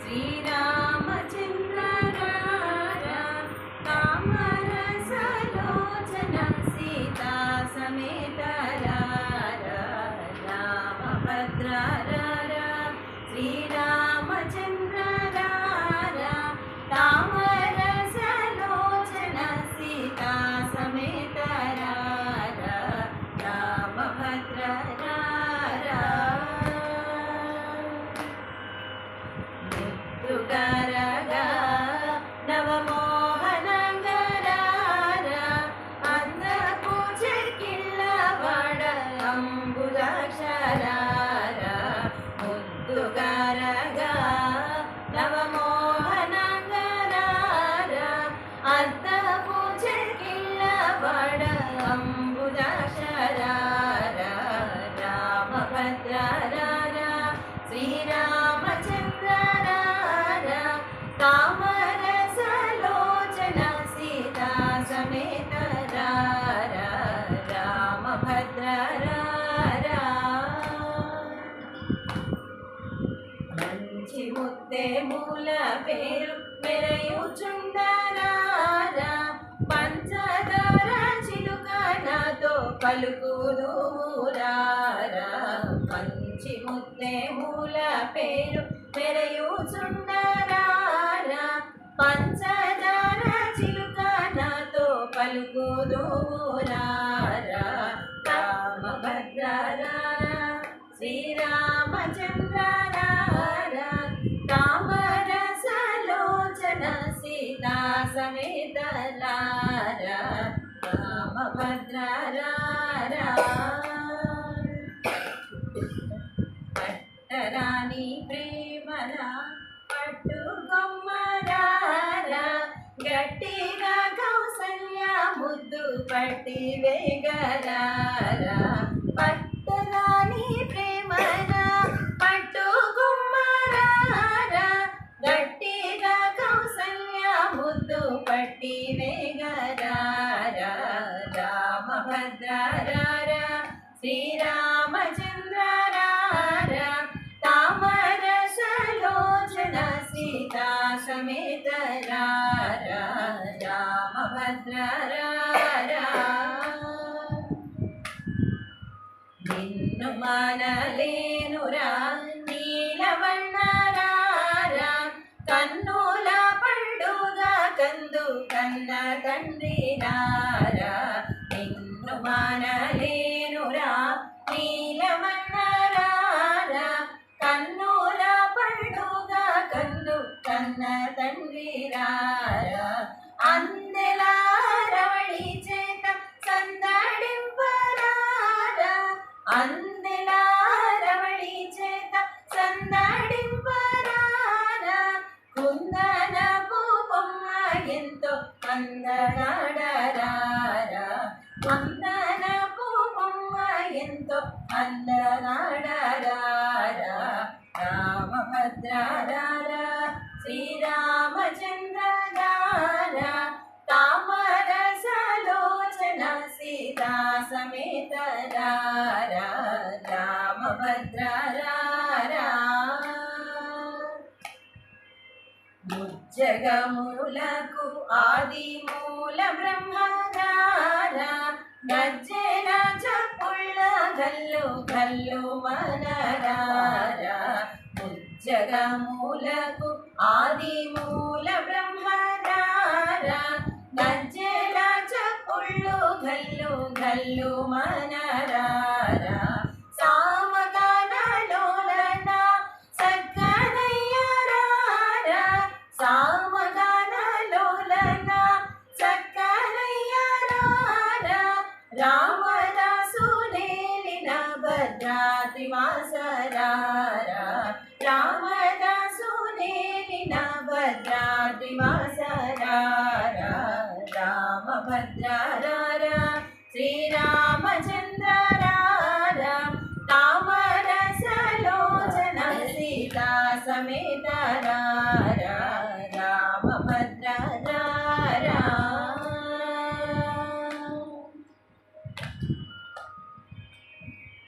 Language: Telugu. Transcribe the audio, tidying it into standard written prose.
శ్రీరామచంద్ర రారా కామరసలోచన సీతా సమేత రారా రామభద్ర రారా శ్రీరామచంద్ర రారా కామరసలోచన సీతా సమేత రారా రామభద్ర రారా ముద్దుగారగా నవమోహనంగరారా అందపు చెక్కిళ్ళవాడ అంబుదాక్షరారా ముద్దుగారగా నవమోహనంగరారా అందపు చెక్కిళ్ళవాడ అంబుదాక్షరారా రామభద్ర రారా శ్రీరామచంద్ర రారా కామరసలోచన సీతా సమేత రారా రామభద్ర రారా మంచి ముద్దే మూల పేరు మెరయుచుండరారా పంచదార చిలుక నాతో పలుకుదురారా మంచి ముద్దే మూల పేరు మెరయుచుండరారా పంచదార చిలుక నాతో పలుకుదురారా రామభద్ర రారా శ్రీరామచంద్ర రారా కామరసలోచన సీతా సమేత రారా రామభద్ర రారా పట్టరాని ప్రేమరా పట్టుకొమ్మరారా గట్టిగా కౌసల్య ముద్దు పట్టి వేగరారా పట్టరాని ప్రేమరా పట్టుకొమ్మరారా గట్టిగా కౌసల్య ముద్దు పట్టి వేగరారా రామభద్ర రారా శ్రీరామచంద్ర రారా కామరసలోచన సీతా సమేత రారా రామభద్ర రారా నిన్ను మానలేనురా నీలవన్న రారా కన్నుల పండుగ కందు కన్న తండ్రి రారా నిన్ను మానలేనురా నీలవన్న రారా కన్నుల పండుగ కందు కన్న తండ్రి రారా అందెలా రవళి చేత సందడింపరారా అందెలా రవళి చేత సందడింపరారా కుందనపు బొమ్మ ఎంతో అందగాడరారా కుందనపు బొమ్మ ఎంతో అందగాడరారా రామభద్ర రారా శ్రీరామచంద్ర రారా కామరసలోచన సీతా సమేత రారా రామభద్ర రారా ముజ్జగములకు ఆది మూల బ్రహ్మరారా గజ్జెల చప్పుళ్ళ గల్లు గల్లు మనరారా ముజ్జగములకు ఆది మూల బ్రహ్మరారా గజ్జెల చప్పుళ్ళు గల్లు గల్లు మనరారా సామగానలోలన సక్కనయ్యరారా సామగానలోలన సక్కనయ్యరారా రామదాసు నేలిన భద్రాద్రివాసరారా రామదాసు నేలిన భద్రాద్రివాసరారా రామభద్ర రారా శ్రీరామచంద్ర రారా కామరసలోచన సీతా సమేత రారా